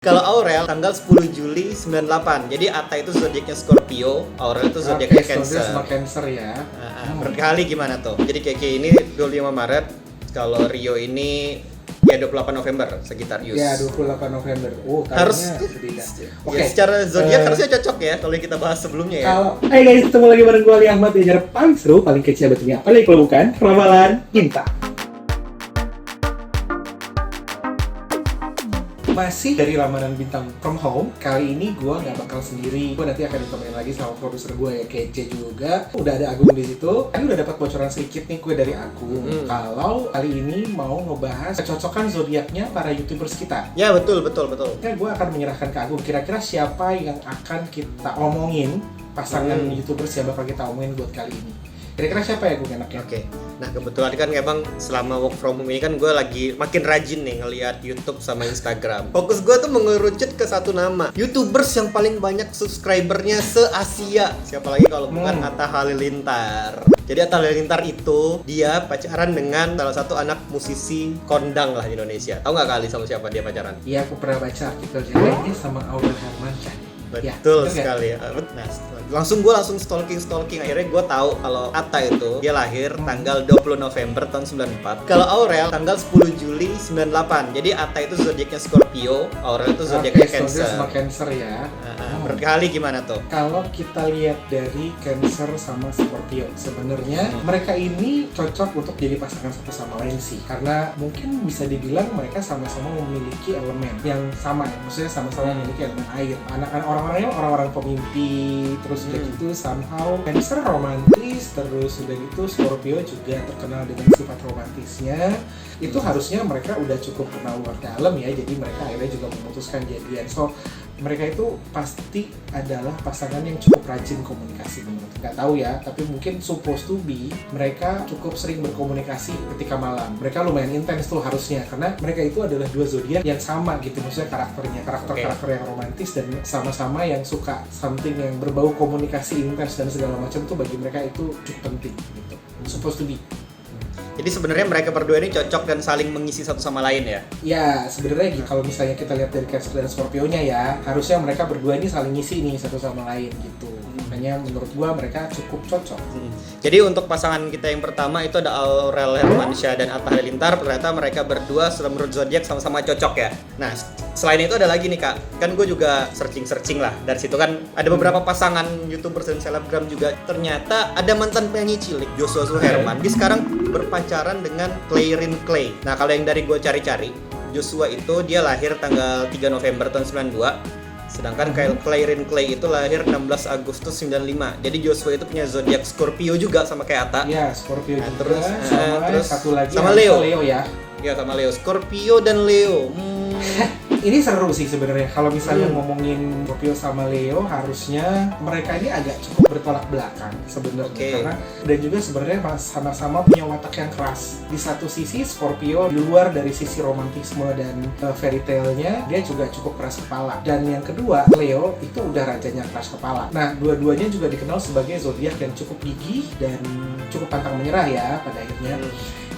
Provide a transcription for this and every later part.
Kalau Aurel tanggal 10 Juli 98. Jadi Atta itu zodiaknya Scorpio, Aurel itu zodiaknya Cancer. Sama Cancer ya. Berkali gimana tuh? Jadi kayak ini 25 Maret, kalau Rio ini ya 28 November sekitar Yus. Ya 28 November. Harus berbeda. Ya, secara zodiak harusnya cocok ya kalau yang kita bahas sebelumnya ya. Hai guys, ketemu lagi bareng gue Ali Ahmad di acara paling seru, paling kece betulnya. Apa lagi kalau bukan ramalan cinta. Masih dari ramalan bintang from home. Kali ini gue nggak bakal sendiri. Gue nanti akan ditemenin lagi sama produser gue ya, Kece juga. Udah ada Agung di situ. Tadi udah dapat bocoran sedikit nih gue dari Agung. Kalau kali ini mau ngebahas kecocokan zodiaknya para YouTubers kita. Ya betul. Kan gue akan menyerahkan ke Agung. Kira-kira siapa yang akan kita omongin, pasangan YouTubers yang bakal kita omongin buat kali ini. Kira-kira siapa ya Gung enaknya? Oke. Nah kebetulan kan emang selama work from home ini kan gue lagi makin rajin nih ngelihat YouTube sama Instagram. Fokus gue tuh mengerucut ke satu nama, YouTubers yang paling banyak subscribernya se-Asia. Siapa lagi kalau bukan Atta Halilintar. Jadi Atta Halilintar itu dia pacaran dengan salah satu anak musisi kondang lah di Indonesia. Tahu nggak kali sama siapa dia pacaran? Iya, aku pernah baca artikelnya. Ini sama Aurel Hermansyah. Betul sekali ya. Nah, langsung stalking. Akhirnya gue tahu kalau Atta itu dia lahir tanggal 20 November tahun 94. Kalau Aurel tanggal 10 Juli 98. Jadi Atta itu zodiaknya Scorpio, Aurel itu zodiaknya Cancer. Sama Cancer ya. Berkali gimana tuh? Kalau kita lihat dari Cancer sama Scorpio, sebenarnya mereka ini cocok untuk jadi pasangan satu sama lain sih. Karena mungkin bisa dibilang mereka sama-sama memiliki elemen yang sama, maksudnya sama-sama memiliki elemen air. Orang-orangnya orang-orang pemimpi, terus udah gitu somehow Cancer romantis, terus udah gitu Scorpio juga terkenal dengan sifat romantisnya. Itu harusnya mereka udah cukup kenal luar dalam ya, jadi mereka akhirnya juga memutuskan jadian. So mereka itu pasti adalah pasangan yang cukup rajin komunikasi menurut. Nggak tahu ya, tapi mungkin supposed to be mereka cukup sering berkomunikasi ketika malam. Mereka lumayan intens tuh harusnya, karena mereka itu adalah dua zodiak yang sama gitu, maksudnya karakter yang romantis dan sama-sama yang suka something yang berbau komunikasi intens dan segala macam tuh bagi mereka itu cukup penting gitu. Supposed to be. Jadi sebenarnya mereka berdua ini cocok dan saling mengisi satu sama lain ya? Ya, sebenarnya gitu. Kalau misalnya kita lihat dari Cancer dan Scorpio-nya ya, harusnya mereka berdua ini saling ngisi nih satu sama lain gitu. Makanya menurut gua mereka cukup cocok. Jadi untuk pasangan kita yang pertama itu ada Aurel Hermansyah dan Atta Halilintar. Ternyata mereka berdua menurut zodiak sama-sama cocok ya. Nah, selain itu ada lagi nih Kak. Kan gue juga searching lah. Dari situ kan ada beberapa pasangan YouTubers dan selebgram juga. Ternyata ada mantan penyanyi cilik Joshua Suherman. Dia sekarang berpacaran dengan Clairin Clay. Nah, kalau yang dari gue cari-cari, Joshua itu dia lahir tanggal 3 November tahun 92. Sedangkan Clairin Clay itu lahir 16 Agustus 95. Jadi Joshua itu punya zodiak Scorpio juga sama kayak Atta. Iya, Scorpio nah, juga. Terus satu lagi sama Leo ya. Iya, sama Leo. Scorpio dan Leo. Ini seru sih sebenarnya. Kalau misalnya ngomongin Scorpio sama Leo, harusnya mereka ini agak cukup bertolak belakang sebenarnya. Karena dan juga sebenarnya sama-sama punya watak yang keras. Di satu sisi Scorpio di luar dari sisi romantisme dan fairy tale-nya, dia juga cukup keras kepala. Dan yang kedua, Leo itu udah rajanya keras kepala. Nah, dua-duanya juga dikenal sebagai zodiak yang cukup gigih dan cukup pantang menyerah ya pada akhirnya.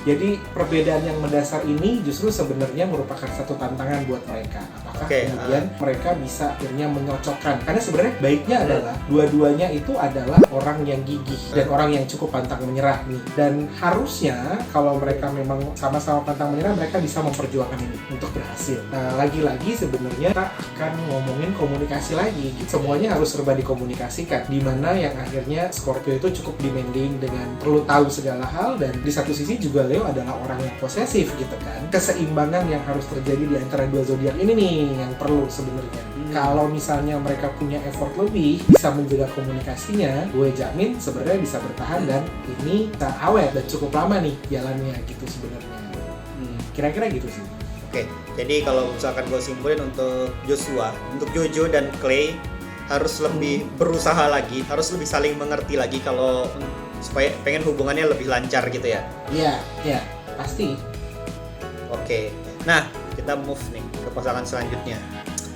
Jadi perbedaan yang mendasar ini justru sebenarnya merupakan satu tantangan buat mereka. Apakah kemudian mereka bisa akhirnya menyocokkan? Karena sebenarnya baiknya adalah dua-duanya itu adalah orang yang gigih dan orang yang cukup pantang menyerah nih. Dan harusnya kalau mereka memang sama-sama pantang menyerah, mereka bisa memperjuangkan ini untuk berhasil. Nah, lagi-lagi sebenarnya kita akan ngomongin komunikasi lagi. Semuanya harus serba dikomunikasikan. Dimana yang akhirnya Scorpio itu cukup demanding dengan perlu tahu segala hal, dan di satu sisi juga Leo adalah orang yang posesif gitu kan. Keseimbangan yang harus terjadi di antara dua zodiak ini nih yang perlu sebenarnya. Kalau misalnya mereka punya effort lebih, bisa menjaga komunikasinya, gue jamin sebenarnya bisa bertahan dan ini bisa awet dan cukup lama nih jalannya gitu sebenarnya. Kira-kira gitu sih. Oke, jadi kalau misalkan gue simpulin untuk Joshua, untuk Jojo dan Clay harus lebih berusaha lagi, harus lebih saling mengerti lagi kalau supaya pengen hubungannya lebih lancar gitu ya. Iya, pasti. Oke. Nah, kita move nih ke pasangan selanjutnya.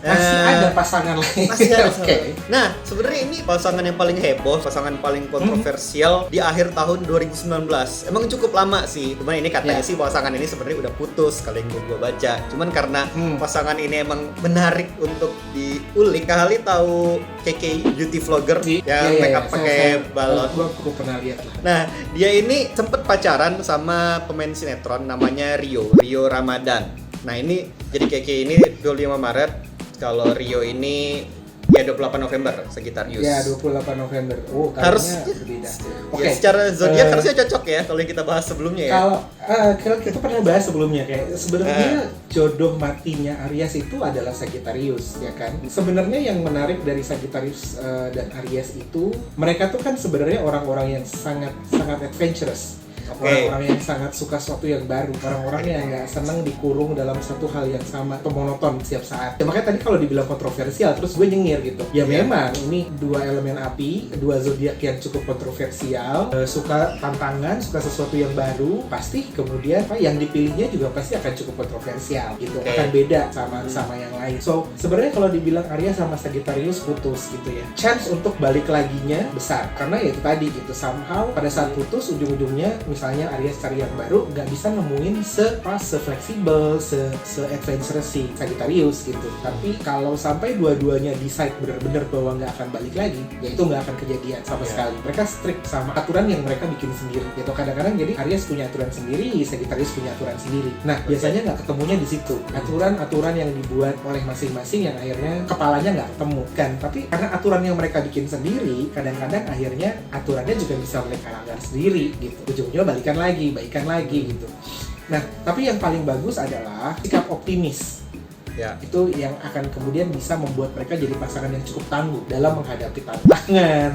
Masih ada pasangan lain. Masih ada. Oke. Nah, sebenarnya ini pasangan yang paling heboh, pasangan paling kontroversial di akhir tahun 2019. Emang cukup lama sih. Cuman ini katanya sih pasangan ini sebenarnya udah putus kalau yang gue baca. Cuman karena pasangan ini emang menarik untuk diulik. Kali tahu KK beauty vlogger yang makeup pakai balon. Gue pernah lihat lah. Nah, dia ini sempet pacaran sama pemain sinetron namanya Rio Ramadan. Nah, ini jadi KK ini 25 Maret. Kalau Rio ini ya 28 November sekitar Yus. Ya 28 November. Oh, harusnya berbeda. Oke. Ya, secara zodiak harusnya cocok ya kalau yang kita bahas sebelumnya ya. Kalau kita pernah bahas sebelumnya kayak sebenarnya jodoh matinya Aries itu adalah Sagittarius ya kan. Sebenarnya yang menarik dari Sagittarius dan Aries itu mereka tuh kan sebenarnya orang-orang yang sangat adventurous. Orang-orang yang sangat suka sesuatu yang baru, orang-orang yang nggak senang dikurung dalam satu hal yang sama atau monoton setiap saat. Ya, makanya tadi kalau dibilang kontroversial, terus gue nyengir gitu. Ya memang ini dua elemen api, dua zodiak yang cukup kontroversial, suka tantangan, suka sesuatu yang baru, pasti kemudian yang dipilihnya juga pasti akan cukup kontroversial gitu, akan beda sama yang lain. So sebenarnya kalau dibilang Aries sama Sagittarius putus gitu ya, chance untuk balik laginya besar karena ya itu tadi gitu, somehow pada saat putus ujung-ujungnya misalnya Aries cari yang baru nggak bisa nemuin se-fleksibel, se-adventurous si Sagittarius gitu. Tapi kalau sampai dua-duanya decide benar-benar bahwa nggak akan balik lagi, ya itu nggak akan kejadian sama sekali. Mereka strict sama aturan yang mereka bikin sendiri gitu. Kadang-kadang jadi Aries punya aturan sendiri, Sagittarius punya aturan sendiri. Nah biasanya nggak ketemunya di situ. Aturan-aturan yang dibuat oleh masing-masing yang akhirnya kepalanya nggak ketemu kan. Tapi karena aturan yang mereka bikin sendiri, kadang-kadang akhirnya aturannya juga bisa mereka langgar sendiri gitu. Ujungnya baikan lagi gitu. Nah, tapi yang paling bagus adalah sikap optimis. Ya. Itu yang akan kemudian bisa membuat mereka jadi pasangan yang cukup tangguh dalam menghadapi tantangan,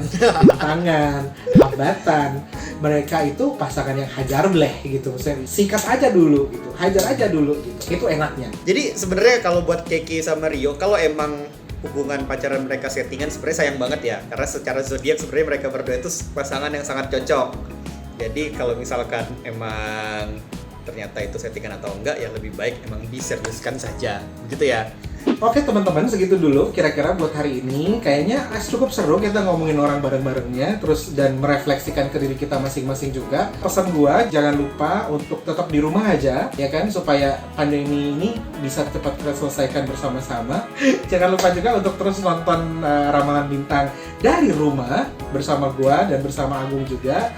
hambatan. Mereka itu pasangan yang hajar bleh gitu. Maksudnya sikat aja dulu gitu, hajar aja dulu gitu. Itu enaknya. Jadi sebenarnya kalau buat Keki sama Rio, kalau emang hubungan pacaran mereka settingan sebenarnya sayang banget ya, karena secara zodiak sebenarnya mereka berdua itu pasangan yang sangat cocok. Jadi kalau misalkan emang ternyata itu settingan atau enggak, ya lebih baik emang diseriuskan saja, gitu ya. Oke teman-teman, segitu dulu kira-kira buat hari ini. Kayaknya cukup seru kita ngomongin orang bareng-barengnya, terus dan merefleksikan ke diri kita masing-masing juga. Pesan gua, jangan lupa untuk tetap di rumah aja, ya kan, supaya pandemi ini bisa cepat kita selesaikan bersama-sama. Jangan lupa juga untuk terus nonton Ramalan Bintang dari rumah bersama gua dan bersama Agung juga.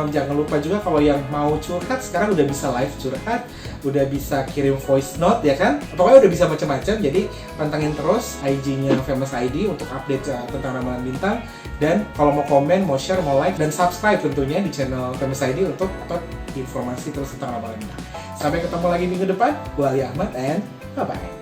Jangan lupa juga kalau yang mau curhat sekarang udah bisa live curhat, udah bisa kirim voice note ya kan, pokoknya udah bisa macam-macam. Jadi pantengin terus IG-nya Famous ID untuk update tentang Ramalan Bintang, dan kalau mau komen, mau share, mau like, dan subscribe tentunya di channel Famous ID untuk dapat informasi terus tentang Ramalan Bintang. Sampai ketemu lagi minggu depan, gue Ali Ahmad and bye-bye.